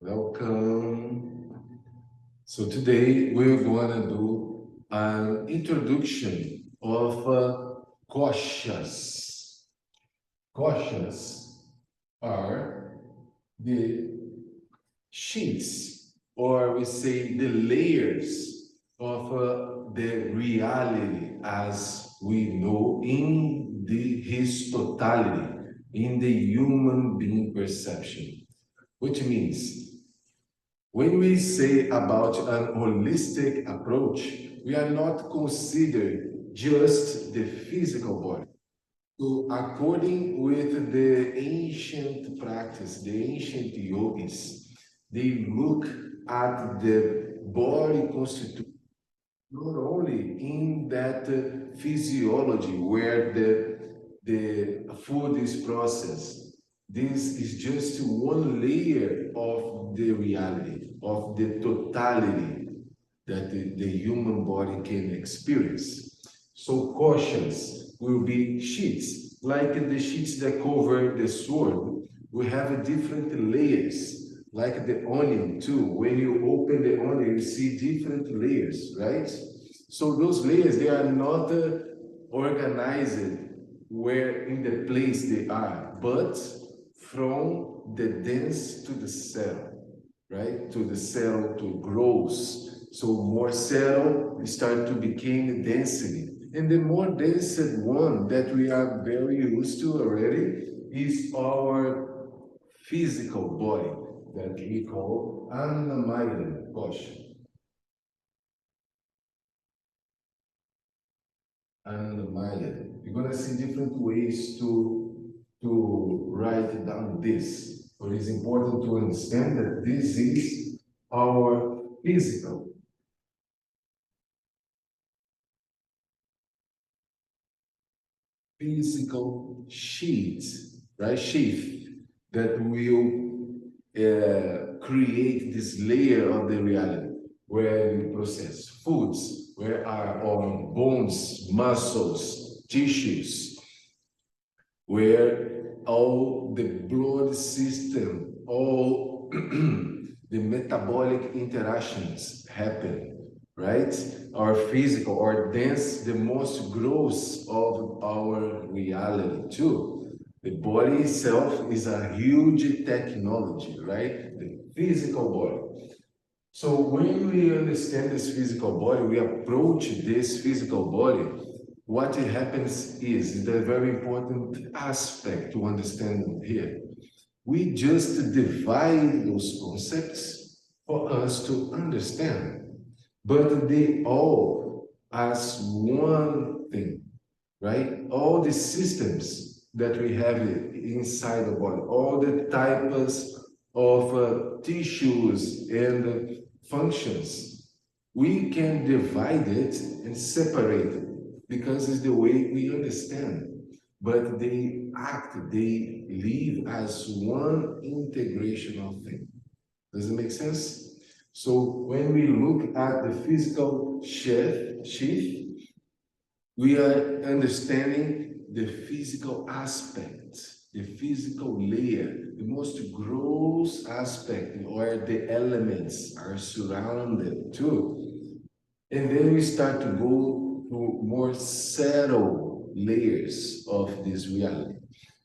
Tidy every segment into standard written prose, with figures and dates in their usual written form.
Welcome. So today we're going to do an introduction of Koshas. Koshas are the sheets, or we say the layers of the reality as we know in his totality, in the human being perception, which means when we say about an holistic approach, we are not considering just the physical body. So according with the ancient practice, the ancient yogis, they look at the body constitution not only in that physiology where the food is processed. This is just one layer of the reality, of the totality that the human body can experience. So cautions will be sheets, like the sheets that cover the sword. We have different layers, like the onion too. When you open the onion, you see different layers, right? So those layers, they are not organized where in the place they are, but from the dense to the cell, right? To the cell to grows. So more cell start to become density. And the more dense one that we are very used to already is our physical body that we call animal Kosh. Animal. You're gonna see different ways to write down this. But it's important to understand that this is our physical sheet, right? Sheath that will create this layer of the reality where we process foods, where are our bones, muscles, tissues, where all the blood system, all the metabolic interactions happen, right? Our physical, our dense, the most gross of our reality too. The body itself is a huge technology, right? The physical body. So when we understand this physical body, we approach this physical body, what happens is the very important aspect to understand here. We just divide those concepts for us to understand, but they all as one thing, right? All the systems that we have inside the body, all the types of tissues and functions, we can divide it and separate it because it's the way we understand. But they act, they live as one integration of things. Does it make sense? So when we look at the physical sheath, we are understanding the physical aspect, the physical layer, the most gross aspect where the elements are surrounded too. And then we start to go to more subtle layers of this reality.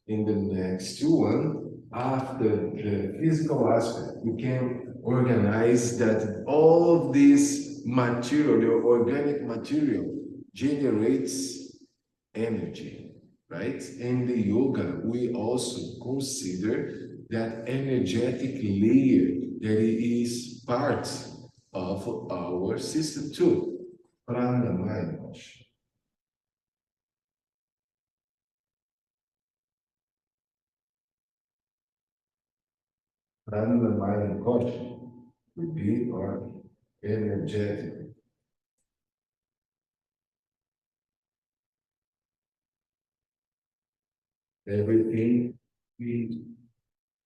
In the next one, after the physical aspect, we can organize that all this material, the organic material, generates energy, right? In the yoga, we also consider that energetic layer that is part of our system too. Pranamaya. Pranamaya would be our energetic. Everything we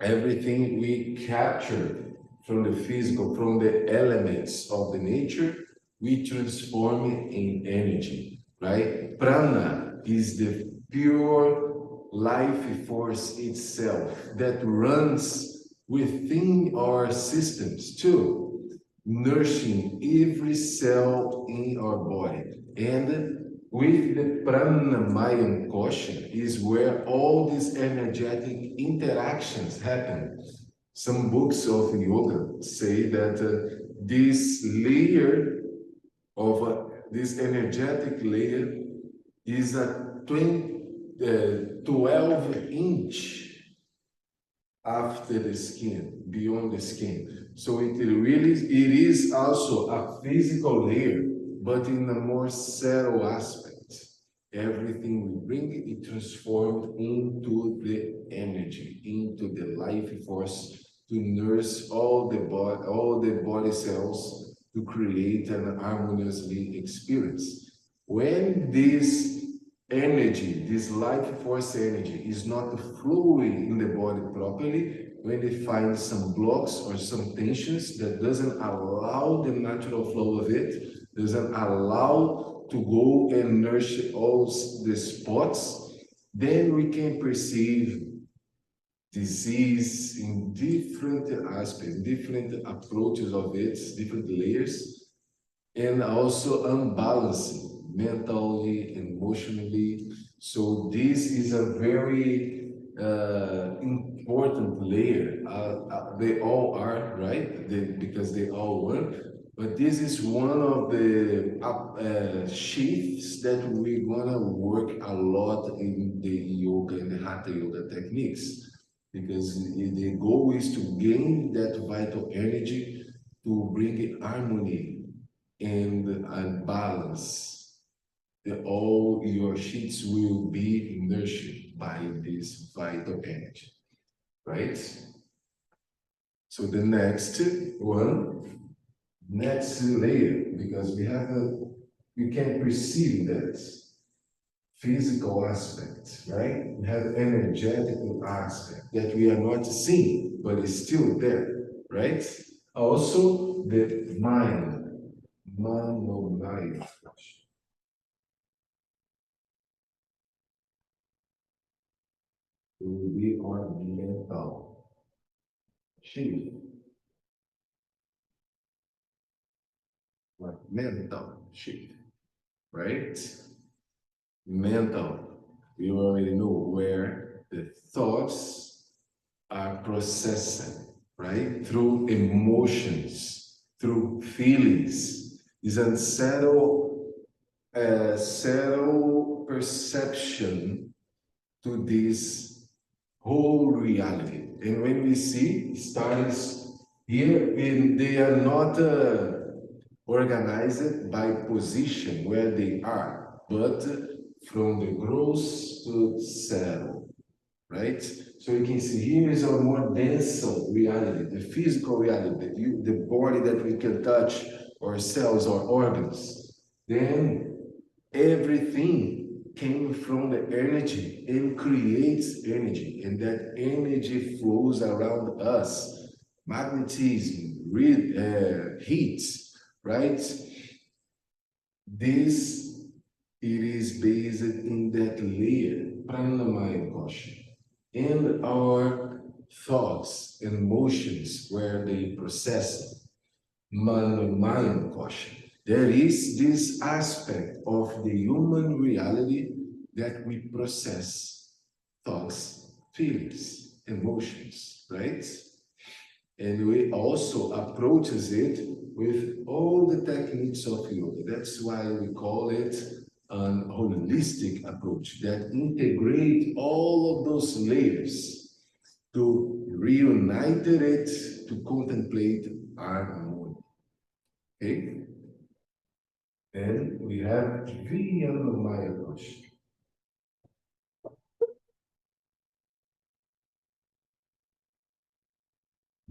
everything we capture from the physical, from the elements of the nature, we transform it in energy, right? Prana is the pure life force itself that runs within our systems too, nourishing every cell in our body. And with the pranamaya kosha is where all these energetic interactions happen. Some books of yoga say that this layer of this energetic layer is a 12-inch after the skin, beyond the skin. So it is also a physical layer, but in a more subtle aspect. Everything we bring, it transformed into the energy, into the life force to nurse all the body cells to create an harmoniously experience. When this energy, this life force energy, is not flowing in the body properly, when they find some blocks or some tensions that doesn't allow the natural flow of it, doesn't allow to go and nurture all the spots, then we can perceive disease in different aspects, different approaches of it, different layers, and also unbalancing mentally, emotionally. So this is a very important layer. They all are, right? Because they all work. But this is one of the shifts that we're gonna work a lot in the yoga and the hatha yoga techniques. Because the goal is to gain that vital energy to bring harmony and balance. All your sheets will be nurtured by this vital energy, right? So the next one, next layer, because you can perceive that physical aspect, right? We have energetical aspect that we are not seeing, but is still there, right? Also, the mind, manomaya, will be our mental shift, like mental shift, right? Mental, you already know where the thoughts are processing, right? Through emotions, through feelings, is unsettled, settled perception to this whole reality. And when we see stars here, they are not organized by position where they are, but from the gross to settle, right? So you can see here is a more dense reality, the physical reality, the body that we can touch, or cells or organs. Then everything came from the energy and creates energy, and that energy flows around us. Magnetism, heat, right? This it is based in that layer, pranamaya kosha, and our thoughts and emotions where they process manomaya kosha. There is this aspect of the human reality that we process thoughts, feelings, emotions, right? And we also approaches it with all the techniques of yoga. That's why we call it an holistic approach that integrate all of those layers to reunite it to contemplate harmony. Okay? Then we have Viyanamaya approach.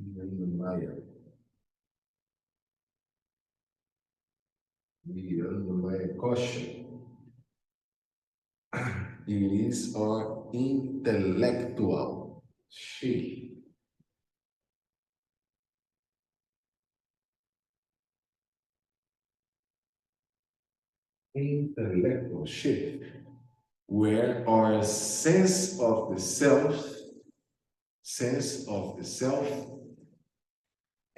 Viyanamaya. Viyanamaya kosha. It is our intellectual shape. Intellectual shape, where our sense of the self sense of the self,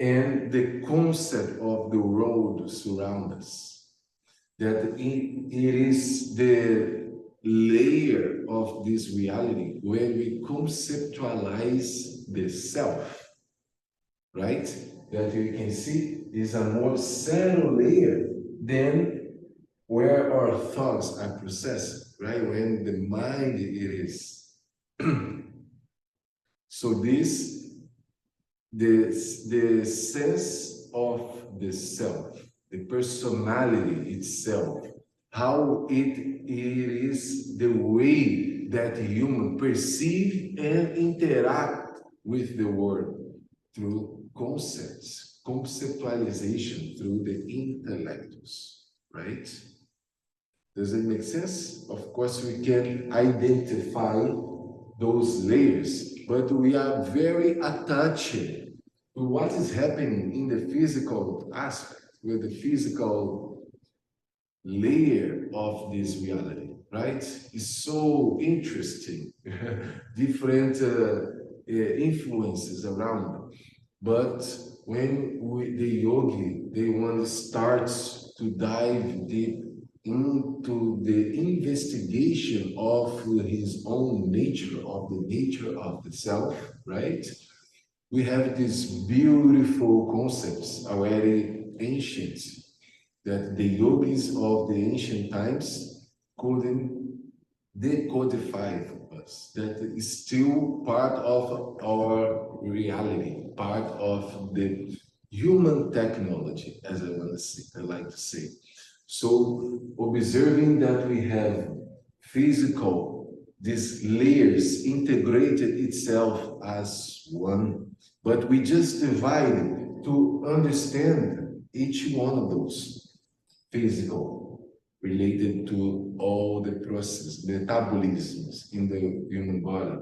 and the concept of the world surround us. That it is the layer of this reality where we conceptualize the self, right? That you can see is a more subtle layer than where our thoughts are processed, right? When the mind it is. So the sense of the self, the personality itself, how it is the way that human perceive and interact with the world through concepts, conceptualization through the intellectus, right? Does it make sense? Of course, we can identify those layers, but we are very attached to what is happening in the physical aspect, with the physical layer of this reality, right? It's so interesting, different influences around. But when the yogi, they want to start to dive deep into the investigation of his own nature, of the nature of the self, right? We have these beautiful concepts already ancient that the yogis of the ancient times couldn't decodify for us. That is still part of our reality, part of the human technology, as I want to say, I like to say. So observing that we have physical, these layers integrated itself as one, but we just divide to understand each one of those physical related to all the process, metabolisms in the human body.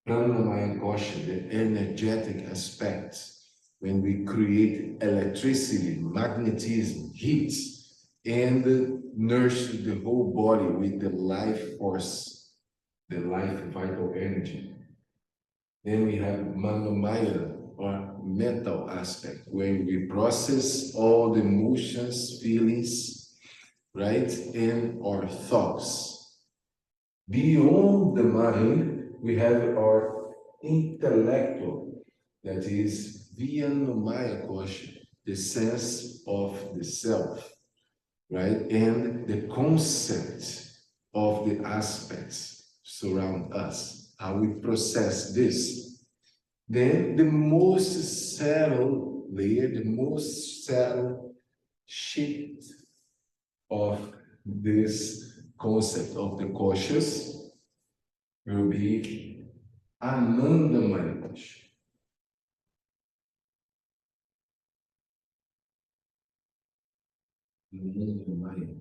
Pranamaya and Kosha, the energetic aspects, when we create electricity, magnetism, heat, and nurture the whole body with the life force, the life vital energy. Then we have Manomaya, or mental aspect, where we process all the emotions, feelings, right, and our thoughts. Beyond the mind, we have our intellectual, that is Vyanamaya Kosha, the sense of the self, right? And the concept of the aspects surround us, how we process this. Then the most subtle layer, the most subtle shift of this concept of the Koshas will be Anandamaya Kosha. Anandamaya.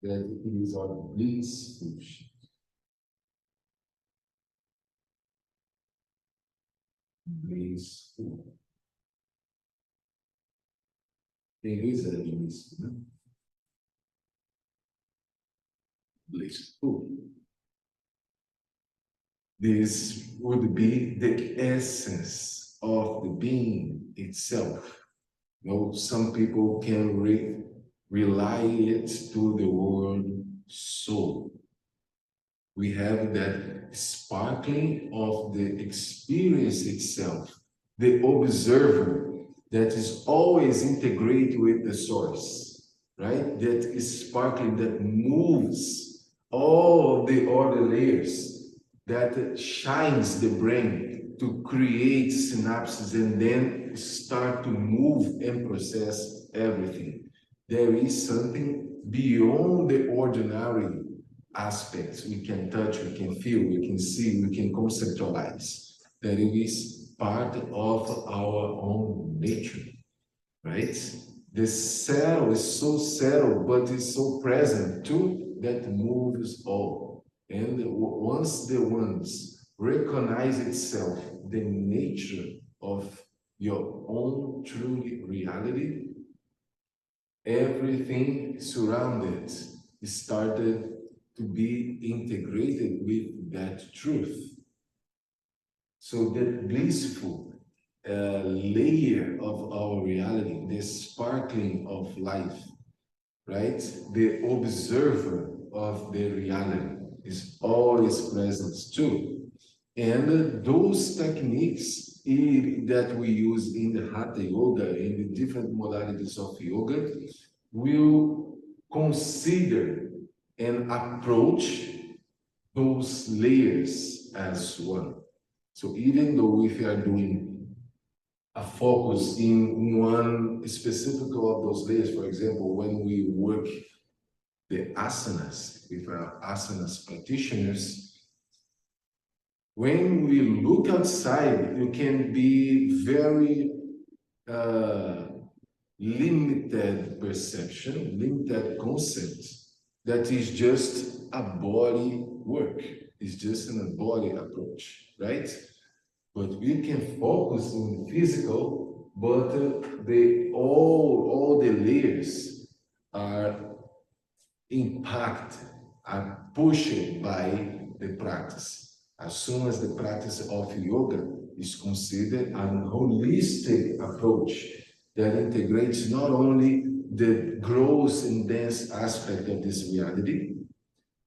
That it is our blissful shift. Blissful. Em inglês é blissful, né? Blissful. This would be the essence of the being itself. You know, some people can rely it to the word soul. We have that sparkling of the experience itself, the observer that is always integrated with the source, right? That is sparkling, that moves all the other layers, that shines the brain to create synapses and then start to move and process everything. There is something beyond the ordinary aspects we can touch, we can feel, we can see, we can conceptualize. That it is part of our own nature, right? The cell is so subtle, but it's so present too, that moves all. And once the ones recognize itself, the nature of your own true reality, everything surrounded started to be integrated with that truth. So that blissful layer of our reality, the sparkling of life, right? The observer of the reality is always present too. And those techniques that we use in the Hatha Yoga, in the different modalities of yoga, will consider and approach those layers as one. So even though if you are doing a focus in one specific of those layers, for example, when we work the asanas with our asanas practitioners, when we look outside, you can be very uh, limited perception, limited concept that is just a body work. It's just a body approach, right? But we can focus on the physical, but they all the layers are impacted, are pushed by the practice. As soon as the practice of yoga is considered an holistic approach that integrates not only the gross and dense aspect of this reality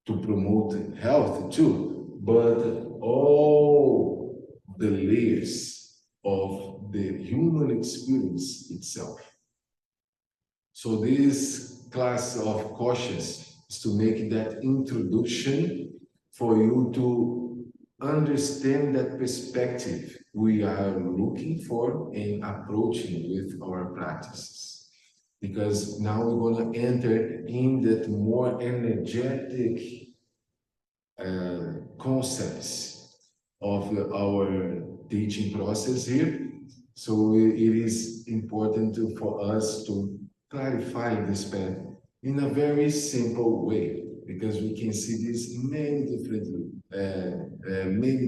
to promote health too, but all the layers of the human experience itself. So this class of Koshas is to make that introduction for you to understand that perspective we are looking for and approaching with our practices. Because now we're going to enter in that more energetic concepts of our teaching process here. So it is important for us to clarify this path in a very simple way, because we can see this in many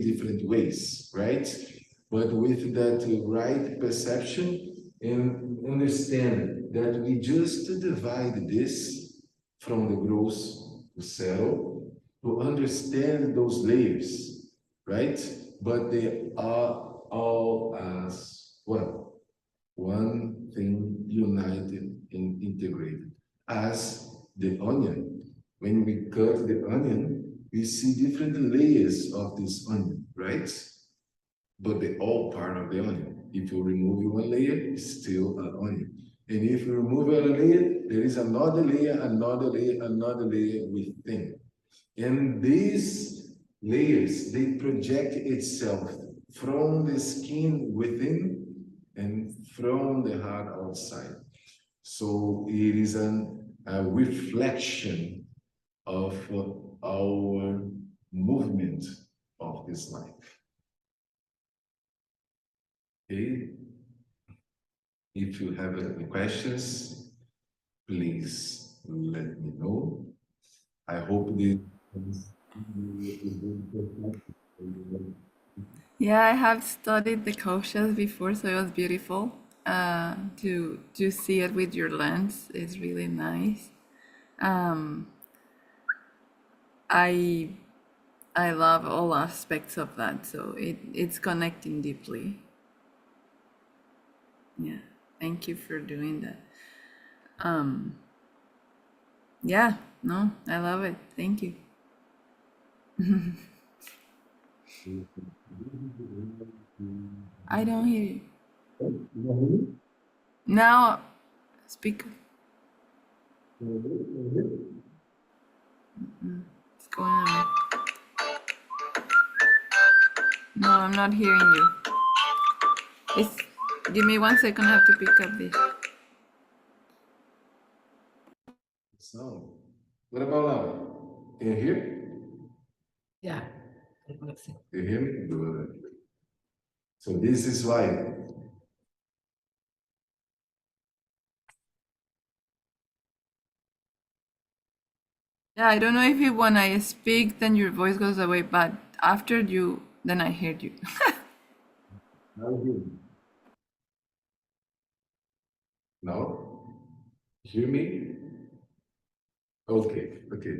different ways, right? But with that right perception and understand that we just divide this from the gross to subtle to understand those layers, right? But they are all as one thing united and integrated. As the onion, when we cut the onion, we see different layers of this onion, right? But they're all part of the onion. If you remove one layer, it's still an onion. And if you remove a layer, there is another layer, another layer, another layer within. And these layers, they project itself from the skin within and from the heart outside. So it is a reflection of our movement of this life. Okay? If you have any questions, please let me know. I hope this. Yeah, I have studied the koshas before, so it was beautiful. To see it with your lens is really nice. Um, I I love all aspects of that, so it's connecting deeply. Yeah, thank you for doing that. Um, yeah, no, I love it. Thank you. I don't hear you. Now, speak. What's going on? No, I'm not hearing you. It's, give me 1 second, I have to pick up this. So, what about now? Can you hear? Yeah. You hear me? Good. So this is why. Yeah, I don't know if you when I speak, then your voice goes away, but after you, then I heard you. Now you hear me. Now, hear me? Okay, okay.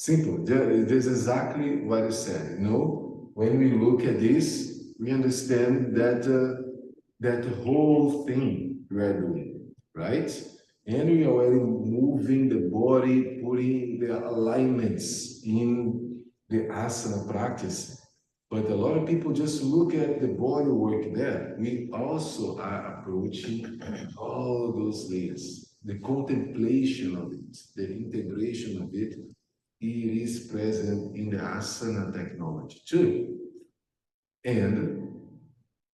Simple. This is exactly what you said. When we look at this, we understand that that whole thing we are doing, right? And we are already moving the body, putting the alignments in the asana practice. But a lot of people just look at the body work there. We also are approaching all those layers, the contemplation of it, the integration of it. It is present in the asana technology too. And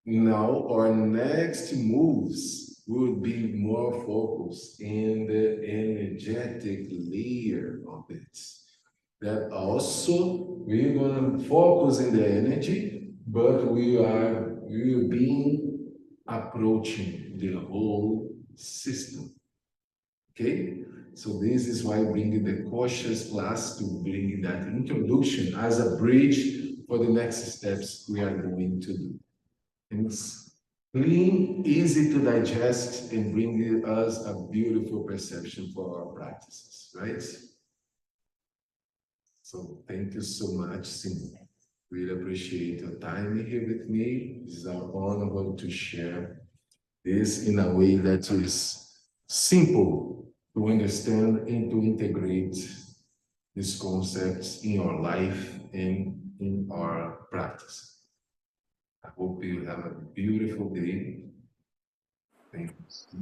now our next moves will be more focused in the energetic layer of it. That also we're going to focus in the energy, but we will be approaching the whole system. Okay? So this is why bringing the Koshas class to bring that introduction as a bridge for the next steps we are going to do. And it's clean, easy to digest, and bring us a beautiful perception for our practices, right? So thank you so much, Cindy. Really appreciate your time here with me. It's an honor to share this in a way that is simple to understand and to integrate these concepts in your life and in our practice. I hope you have a beautiful day. Thank you.